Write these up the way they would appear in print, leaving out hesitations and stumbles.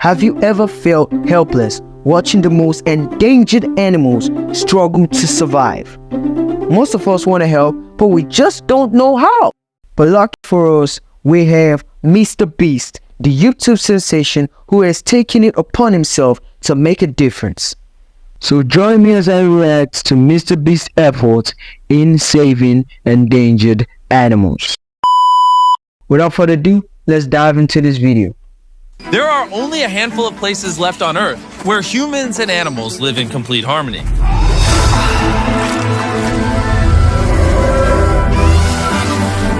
Have you ever felt helpless watching the most endangered animals struggle to survive? Most of us want to help, but we just don't know how. But lucky for us, we have MrBeast, the YouTube sensation who has taken it upon himself to make a difference. So join me as I react to MrBeast's efforts in saving endangered animals. Without further ado, let's dive into this video. There are only a handful of places left on Earth where humans and animals live in complete harmony.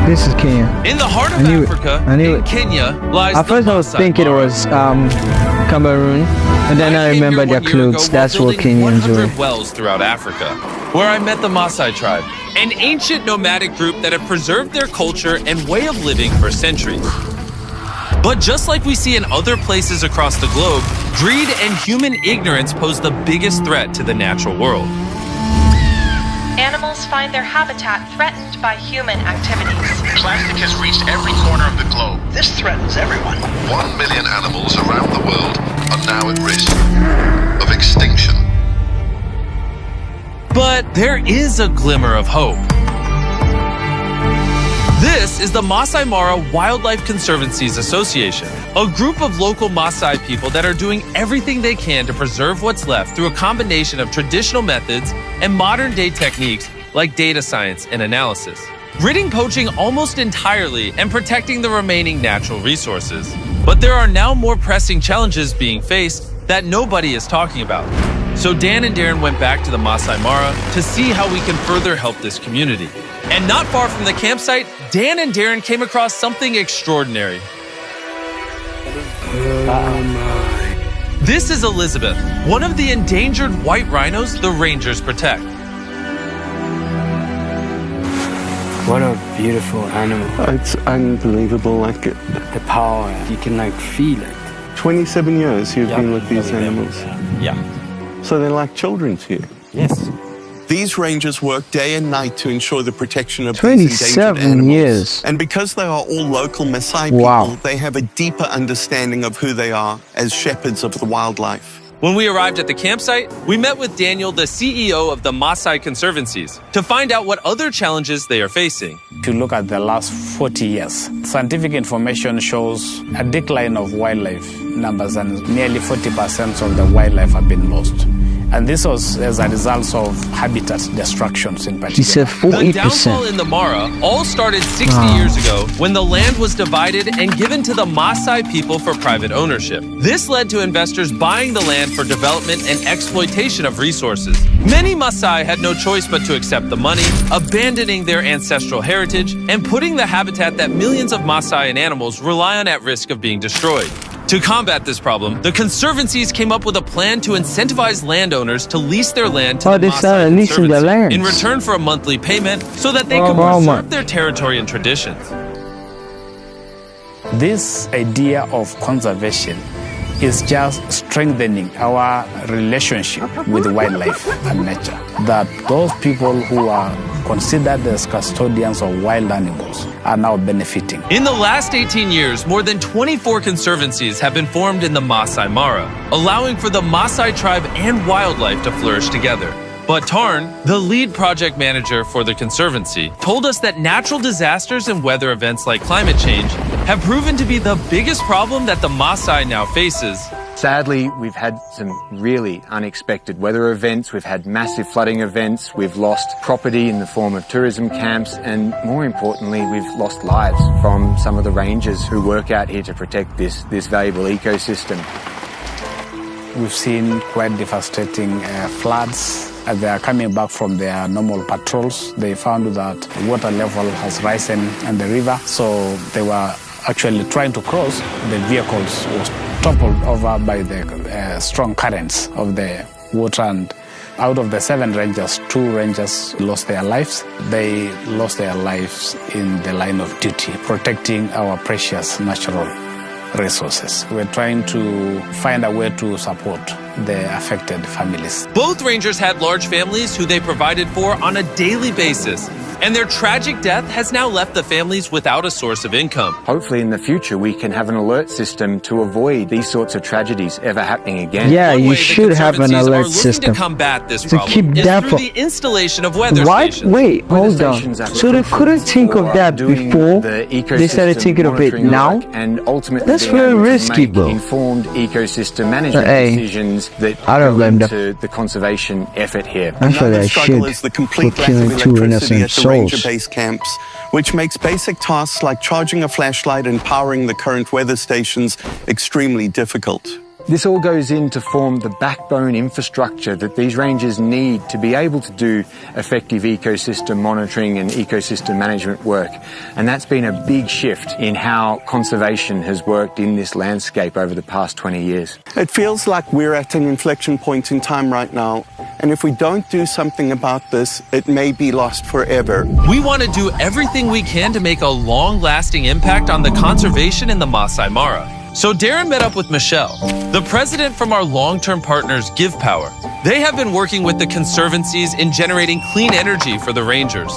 This is Kenya. In the heart of Africa, in Kenya, lies at first I was thinking it was Cameroon, and then I remembered their clothes. That's what Kenyans were. Wells throughout Africa, where I met the Maasai tribe, an ancient nomadic group that have preserved their culture and way of living for centuries. But just like we see in other places across the globe, greed and human ignorance pose the biggest threat to the natural world. Animals find their habitat threatened by human activities. Plastic has reached every corner of the globe. This threatens everyone. 1 million animals around the world are now at risk of extinction. But there is a glimmer of hope. This is the Maasai Mara Wildlife Conservancies Association, a group of local Maasai people that are doing everything they can to preserve what's left through a combination of traditional methods and modern-day techniques like data science and analysis, ridding poaching almost entirely and protecting the remaining natural resources. But there are now more pressing challenges being faced that nobody is talking about. So Dan and Darren went back to the Maasai Mara to see how we can further help this community. And not far from the campsite, Dan and Darren came across something extraordinary. This is Elizabeth, one of the endangered white rhinos the rangers protect. What a beautiful animal. It's unbelievable, The power, you can feel it. 27 years you've been with these animals. Yeah. So they're like children to you. Yes. These rangers work day and night to ensure the protection of 27 years. And because they are all local Maasai people, they have a deeper understanding of who they are as shepherds of the wildlife. When we arrived at the campsite, we met with Daniel, the CEO of the Maasai Conservancies, to find out what other challenges they are facing. If you look at the last 40 years, scientific information shows a decline of wildlife numbers, and nearly 40% of the wildlife have been lost. And this was as a result of habitat destructions in particular. She said 40%. The downfall in the Mara all started 60 years ago when the land was divided and given to the Maasai people for private ownership. This led to investors buying the land for development and exploitation of resources. Many Maasai had no choice but to accept the money, abandoning their ancestral heritage and putting the habitat that millions of Maasai and animals rely on at risk of being destroyed. To combat this problem, the Conservancies came up with a plan to incentivize landowners to lease their land to the Maasai Conservancy in return for a monthly payment so that they could preserve their territory and traditions. This idea of conservation is just strengthening our relationship with wildlife and nature. That those people who are considered as custodians of wild animals are now benefiting. In the last 18 years, more than 24 conservancies have been formed in the Maasai Mara, allowing for the Maasai tribe and wildlife to flourish together. But Tarn, the lead project manager for the Conservancy, told us that natural disasters and weather events like climate change have proven to be the biggest problem that the Maasai now faces. Sadly, we've had some really unexpected weather events. We've had massive flooding events. We've lost property in the form of tourism camps. And more importantly, we've lost lives from some of the rangers who work out here to protect this valuable ecosystem. We've seen quite devastating floods. As they are coming back from their normal patrols, they found that water level has risen in the river. So they were actually trying to cross. The vehicles was toppled over by the strong currents of the water. And out of the 7 rangers, 2 rangers lost their lives. They lost their lives in the line of duty, protecting our precious natural resources. We're trying to find a way to support the affected families. Both rangers had large families who they provided for on a daily basis. And their tragic death has now left the families without a source of income. Hopefully in the future we can have an alert system to avoid these sorts of tragedies ever happening again. Yeah, you should have an alert system to combat this to problem keep that through the installation of weather What? stations. Wait, hold on. So they couldn't think of that before they started thinking of it now? And ultimately that's very risky, bro. Informed ecosystem management decisions that I don't blame them. To the conservation effort here. Actually, I should is the complete for lack of killing two electricity innocent at the souls. ranger base camps, which makes basic tasks like charging a flashlight and powering the current weather stations extremely difficult. This all goes in to form the backbone infrastructure that these rangers need to be able to do effective ecosystem monitoring and ecosystem management work. And that's been a big shift in how conservation has worked in this landscape over the past 20 years. It feels like we're at an inflection point in time right now, and if we don't do something about this, it may be lost forever. We want to do everything we can to make a long-lasting impact on the conservation in the Masai Mara. So Darren met up with Michelle, the president from our long-term partners Give Power. They have been working with the conservancies in generating clean energy for the rangers.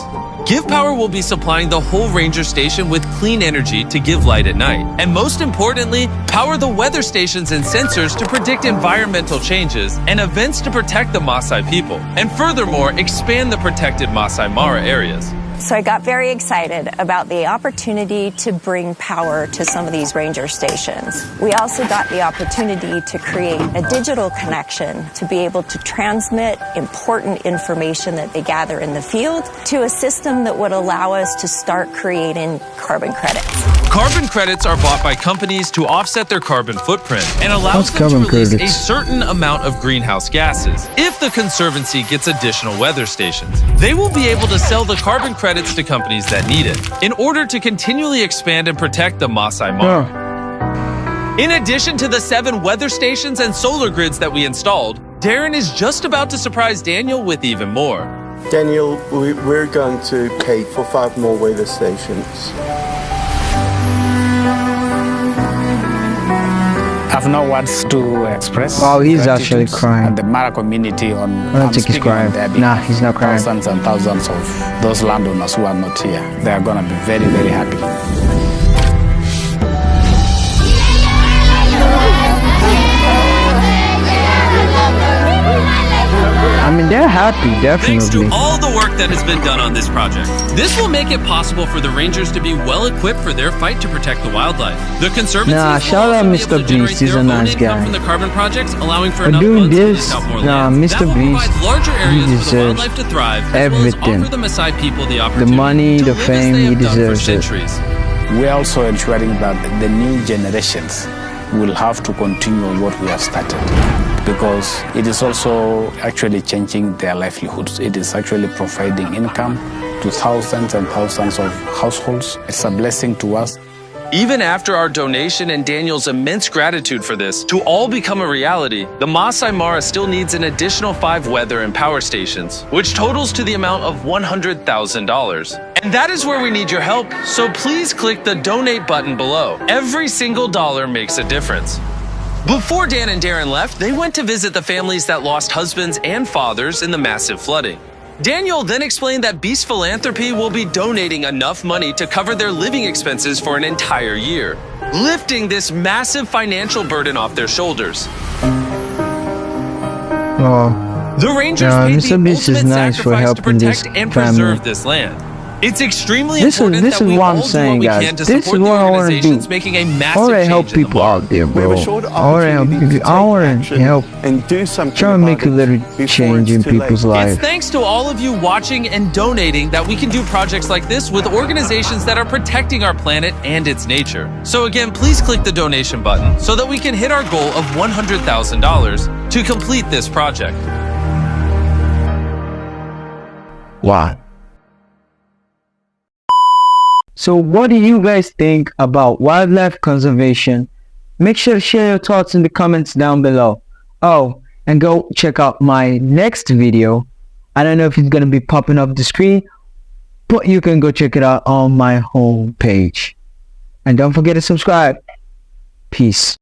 Give Power will be supplying the whole ranger station with clean energy to give light at night. And most importantly, power the weather stations and sensors to predict environmental changes and events to protect the Maasai people. And furthermore, expand the protected Masai Mara areas. So I got very excited about the opportunity to bring power to some of these ranger stations. We also got the opportunity to create a digital connection to be able to transmit important information that they gather in the field to a system that would allow us to start creating carbon credits. Carbon credits are bought by companies to offset their carbon footprint and allows them to release a certain amount of greenhouse gases. If the Conservancy gets additional weather stations, they will be able to sell the carbon credits to companies that need it in order to continually expand and protect the Masai Mara. In addition to the 7 weather stations and solar grids that we installed, Darren is just about to surprise Daniel with even more. Daniel, we're going to pay for 5 more weather stations. I have no words to express. Wow, he's actually crying. And the Mara community on. I don't think he's crying. Nah, he's not crying. Thousands and thousands of those landowners who are not here. They are going to be very, very happy. I mean, they're happy, definitely. Thanks to all the work that has been done on this project. This will make it possible for the rangers to be well equipped for their fight to protect the wildlife. The Conservancy shout out MrBeast, he's a nice guy. From the carbon projects, allowing for For enough doing funds to this, lease out more land. MrBeast, larger he areas for the deserves wildlife to thrive, everything. as well as offer the Maasai people the The opportunity money, to the live fame, as they he have done for deserves it. centuries. We're also ensuring that the new generations will have to continue what we have started, because it is also actually changing their livelihoods. It is actually providing income to thousands and thousands of households. It's a blessing to us. Even after our donation and Daniel's immense gratitude for this to all become a reality, the Masai Mara still needs an additional 5 weather and power stations, which totals to the amount of $100,000. And that is where we need your help, so please click the donate button below. Every single dollar makes a difference. Before Dan and Darren left, they went to visit the families that lost husbands and fathers in the massive flooding. Daniel then explained that Beast Philanthropy will be donating enough money to cover their living expenses for an entire year, lifting this massive financial burden off their shoulders. The Rangers made the ultimate sacrifice to protect and preserve this land. It's extremely important that we all do what we can to support the organizations making a massive change help people out there, bro. We have a short I want to help opportunity to people. I want to help. and do something. Try to make a little change in people's lives. It's thanks to all of you watching and donating that we can do projects like this with organizations that are protecting our planet and its nature. So again, please click the donation button so that we can hit our goal of $100,000 to complete this project. Wow. So what do you guys think about wildlife conservation? Make sure to share your thoughts in the comments down below. Oh, and go check out my next video. I don't know if it's going to be popping up the screen, but you can go check it out on my home page. And don't forget to subscribe. Peace.